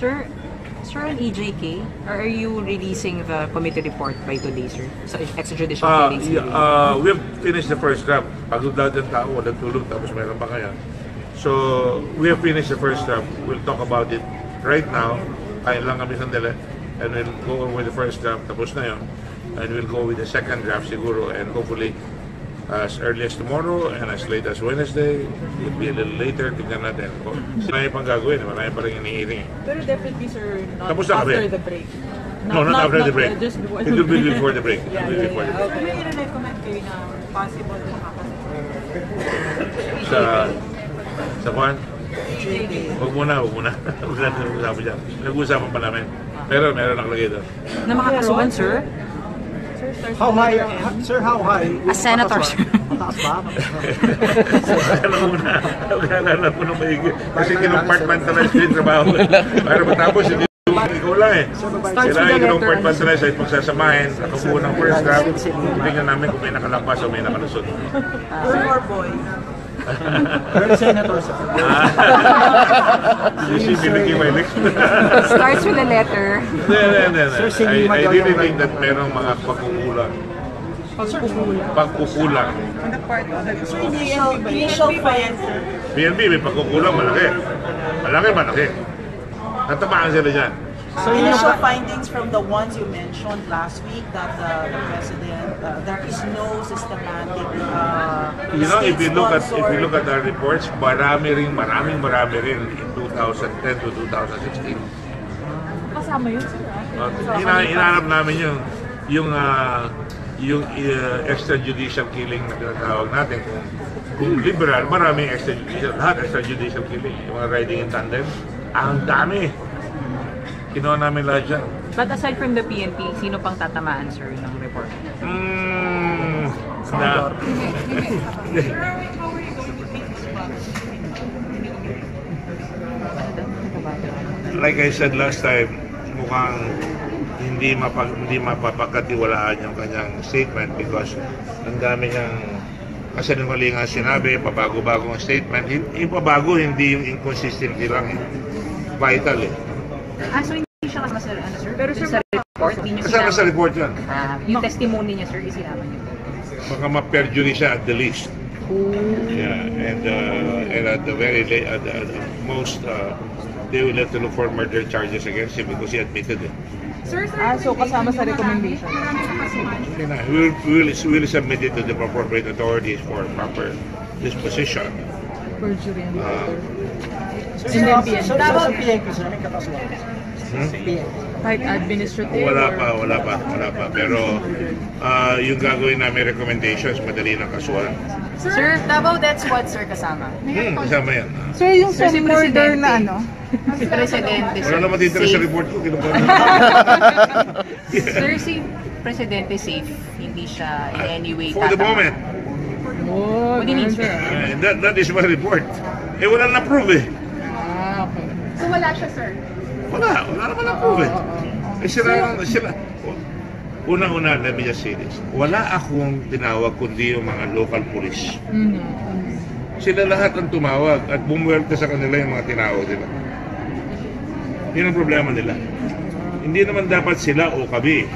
Sir, on EJK, are you releasing the committee report by today, sir? Sa extrajudicial killings? We've finished the first draft. Pagod daw ng tao, walang tulog, tapos meron pa kaya. So, we have finished the first draft. We'll talk about it right now. Kain lang kami sandali. And we'll go on with the first draft. Tapos na yun. And we'll go with the second draft siguro. And hopefully, as early as tomorrow and as late as Wednesday, it will be a little later. Tignan natin. Marami pang gagawin. Marami pa rin inihiring. Pero definitely, sir, not tapos na after the break. Not after the break. Just before. It will be before the break. Yeah. Okay. May i-recommend kayo na possible na Sa kwan? Huwag muna. Huwag natin usapan dyan. Nag-uusapan pa namin. Pero meron nakalagay doon. Na makakasuhan, sir? How high, sir, how high? As senator, sir. Mataas ba? Alam mo na maigi. Kasi kinumpartmentalize yung trabaho. Para matapos, hindi ikaw lang eh. Sila kinumpartmentalize ay pagsasamahin. Ako po ng first draft. Tingnan namin kung may nakalampas o may nakalusot. More boys. Early senator, sir. You see me my next. Starts with a letter. I really think that merong mga pagkukulang. On the part of the initial fine, sir. PNP may pagkukulang malaki. Malaki. Natamaan sila dyan. So initial findings from the ones you mentioned last week that the president, there is no systematic. If you look at our reports, maraming rin in 2010 to 2016. Kasama yun, sir. Hinahanap namin yung extrajudicial killing na tinatawag natin. Kung liberal, maraming extrajudicial, lahat extrajudicial killing. Yung mga riding in tandem, ang dami. Kinuha namin lahat dyan. But aside from the PNP, sino pang tatamaan, sir, ng report? Like I said last time, mukhang hindi mapapagkatiwalaan yung kanyang statement because ang dami niyang kasinungalingan sinabi, pabago-bagong statement. Yung pabago, hindi yung inconsistency lang. Vital eh. So hindi siya kasama sa, sir? Pero sir, sa report, hindi niya kasama sa report yan. Yung testimony niya, sir, isinama niya. Baka ma-perjury siya at the least. Yeah, and at the very late, at the most, they will have to look for murder charges against him because he admitted it. Sir, so kasama sa recommendation? We will submit it to the appropriate authorities for proper disposition. Perjury and murder. So sa PNP, sir, may kakasuhan. Like administrative? Wala pa. Pero yung gagawin namin recommendations, madali ng kasuhan. Sir, Davao, that's what, sir, kasama? Kasama yan. Sir, yung sa murder na ano? Si Presidente, sir. Wala naman titira sa report ko. Sir, si Presidente safe, hindi siya in any way For the moment. What do you mean, sir? That is my report. Wala na-prove eh. Okay. So wala siya, sir? Wala naman na-prove eh. Sila. Una-una, let me just say this. Wala akong tinawag kundi yung mga local police. Sila lahat ang tumawag at bumuwelta sa kanila yung mga tinawag nila. Yun ang problema nila. Hindi naman dapat sila o kami.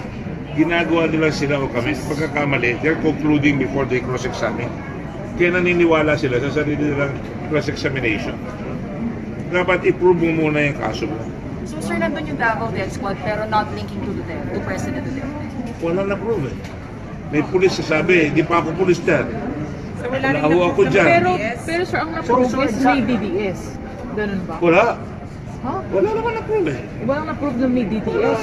Ginagawa nila sila o kami. Pagkakamali, they're concluding before they cross-examine. Kaya naniniwala sila sa sarili nilang cross-examination. Dapat i-prove mo muna yung kaso mo. So sir, nandun yung Davao Death Squad pero not linking to Duterte, to President Duterte? Wala na prove eh. May pulis sasabi, hindi pa ako pulis dyan. So wala rin ako dyan. Pero sir, ang na-prove is may DDS. Ganun ba? Wala. Huh? Wala naman na-prove eh. Walang na-prove na may DDS.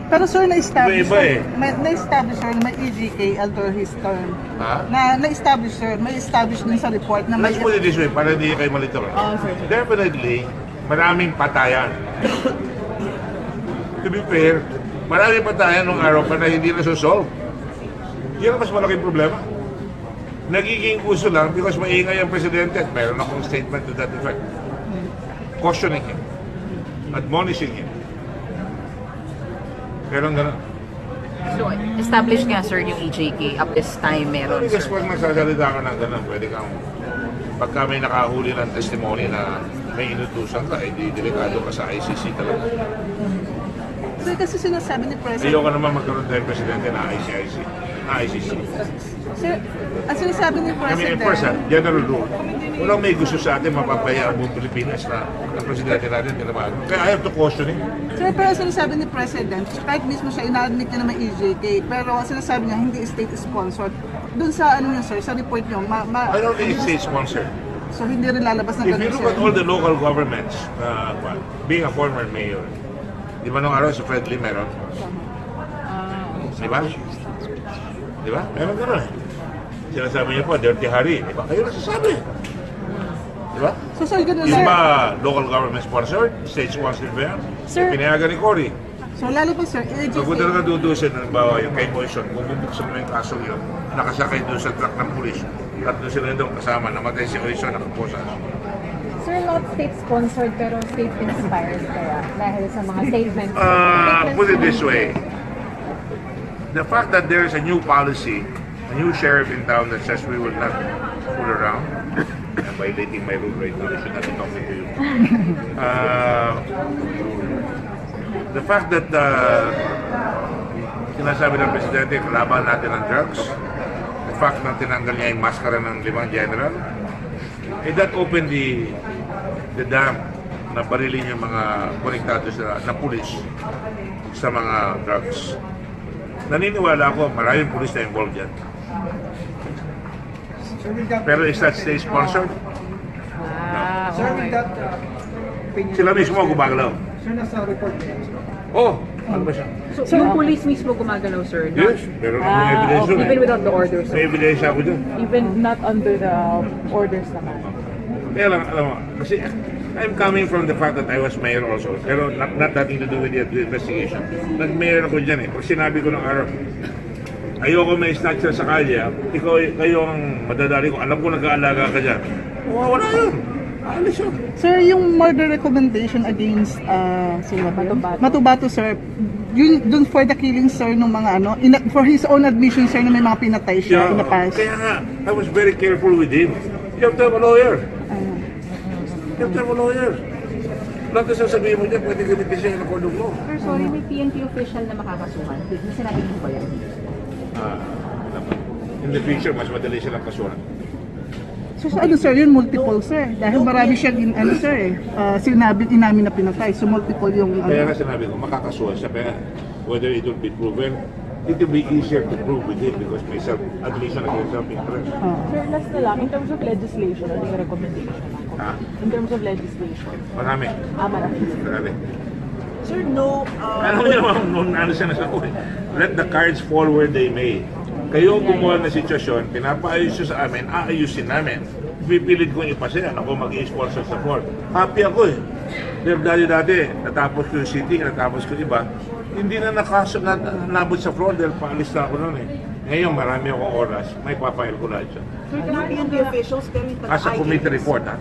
Pero sir, na-establish Iba eh. na-establish sir, may EJK under his term. Ha? Na-establish sir, may establish din sa report na may... Let's put it this way, para hindi kayo malito. Sir. Definitely, maraming patayan. To be fair, maraming patayan nung araw pa na hindi na-solve. Yan ang mas malaking problema. Nagiging uso lang because maingay ang presidente at mayroon akong statement to that effect. Cautioning him. Admonishing him. Pero gano'n. So, established nga, sir, yung EJK up this time meron, Because sir. pag nagsasalita ka ng gano'n, pwede kang, pagka may nakahuli ng testimony na may inutusan ka, di delikado ka sa ICC talaga. So kasi sinasabi ni President, Ayoko naman magkaroon tayo presidente na ICC. sir, ang sinasabi ni I mean, President, first, general rule. Walang may gusto sa atin mapapaya ang buong Pilipinas na presidente natin tinamaan. Kaya I have to caution him. sir, pero ang sinasabi ni President, kahit mismo siya ina-admit niya na may EJK, pero ang sinasabi niya hindi state-sponsored. Doon sa ano niyo, sir, sa report niyo, I don't think it's state-sponsored. so hindi rin lalabas na If you ganun, look sir. at all the local governments, being a former mayor, di ba nung araw sa Fred Lee meron? Di ba? Di ba? Meron gano'n eh. Sinasabi niyo po, Dirty Harry. Di ba? Kayo nasasabi. Di ba? So sir, ganun, Yung sir. ba local government sponsored? State sponsored ba yan? Sir. Pinayagan ni Cory. So lalo pa, sir, Pag kung EJK, talaga dudusin, halimbawa yung kay Moison, kung bubuksan mo yung kaso yun, nakasakay doon sa truck ng pulis, tatlo sila doon kasama, namatay si Moison, nakaposa. Sir, not state-sponsored pero state-inspired kaya dahil sa mga statements. Put it this way, the fact that there is a new policy, a new sheriff in town that says we will not fool around, I'm violating my rule right now, I should not be talking to you. The fact that sinasabi ng Presidente, kalaban natin ang drugs, the fact na tinanggal niya yung maskara ng 5 general, that opened the dam na barilin yung mga konektado na pulis sa mga drugs. Naniniwala ako, maraming pulis na involved yan. Pero is that state-sponsored? Sir, with that opinion, Sila mismo gumagalaw. sir, nasa report niya. Oh, ano ba siya? So, yung police mismo gumagalaw, sir? Yes, pero may evidence yun Even eh. without the orders. May evidence ako dyan. Even not under the orders naman. Kaya lang, alam mo, kasi I'm coming from the fact that I was mayor also, pero not nothing to do with the investigation. Nag-mayor ako dyan eh. Pag sinabi ko ng araw, ayoko may snatcher sa kalye, kayo ang madadali ko, alam ko nag-aalaga ka dyan. Wala yun. Alis yun. sir, yung murder recommendation against sino ba yun? Matubato, sir, yun dun for the killing, sir, nung mga ano, for his own admission, sir, na may mga pinatay siya in the past. Kaya nga, I was very careful with him. You have to have a lawyer. You have to have a lawyer. Lahat na sasabihin mo dyan, pwede gamitin siya ng kondom mo. Sir, sorry, may PNP official na makakasuhan. May sinabi niyo ba yan? In the future, mas madali silang kasuhan. So ano, sir, yun multiple, sir. Dahil marami siyang sir, inamin na pinatay. So multiple yung Kaya nga sinabi ko, makakasuhan siya. Kaya whether it will be proven, it will be easier to prove with him because may self-admission against self-interest. Sir, last na lang, in terms of legislation, ano yung recommendation? Ha? In terms of legislation. Marami. Marami. Marami. Sir, no. Alam niyo naman, nung ano siya nasabi, let the cards fall where they may. Kayo ang gumawa ng sitwasyon, pinapaayos siya sa amin, aayusin namin. Pipilit kong ipasaya, ako mag-i-sponsor sa floor. Happy ako eh. Dahil dati, natapos ko yung city, natapos ko iba, hindi na nabot sa floor dahil paalis na ako noon eh. Ngayon, marami akong oras, may papail ko lahat siya. Sir, yung PNP officials, pero yung As a committee report, ha?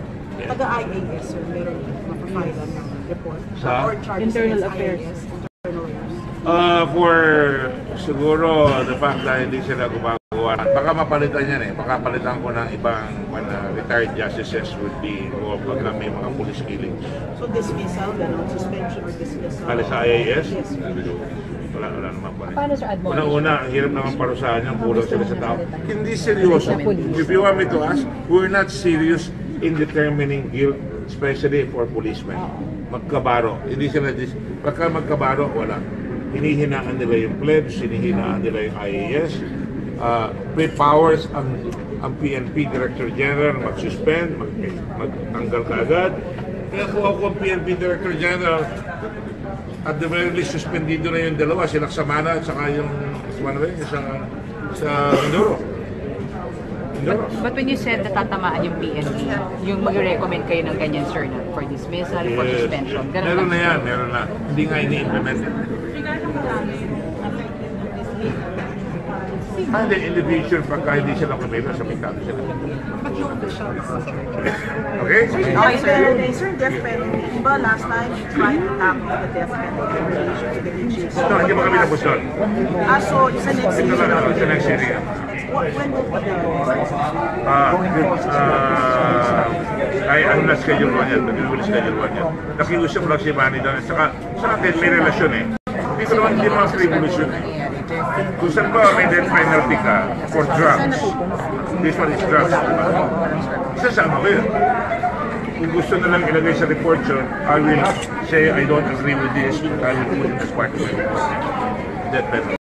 taga-IAS, sir, meron mapapile ng report. Sa? Or charges Internal against affairs. IAS, internal affairs. For siguro the fact na hindi sila gumagawa, baka mapalitan yan eh. Baka palitan ko ng ibang retired justices would be o pagka may mga police killings. So dismissal, gano'n, suspension or dismissal? Kali sa IAS? Yes, sir. Wala naman pa rin. Paano, sir, admonish? Una-una, ang hirap naman parusahan yung puro sila sa tao. Hindi seryoso. If you want me to ask, we're not serious in determining guilt, especially for policemen. Magkabaro. Hindi sila, pagka magkabaro, wala. Hinihinaan nila yung plebs, hinihinaan nila yung IAS. May powers ang PNP Director General mag-suspend, magtanggal kaagad. Kaya kung ako ang PNP Director General, at the very least, suspendido na yung dalawa, si Laksamana at saka yung sa Mindoro. But when you said na tatamaan yung PNP, yung mag-recommend kayo ng ganyan, sir, na for dismissal, for suspension, ganun Meron na lang. yan, meron na. Hindi nga ini-implement. Hindi, in the future, pagka hindi sila kumila, sabihin sila. Okay? Okay, sir. Sir, death penalty. Diba last time, you tried to tackle the death penalty in relation to the lynchings? Ito, hindi mo kami tapos doon. So, it's an next Ito season. lang, ito next area. When will be the next season? ano na schedule 1 yan, nag-release schedule 1 yan. Nakiusap lang si Manny doon, saka sa atin may relasyon eh. Dito naman hindi naman frivolous yun eh. Kung saan ba may death penalty ka for drugs, this one is drugs, isasama ko yun. Kung gusto na lang ilagay sa report yun, I will say I don't agree with this, but I will put it as part of my report. Death penalty.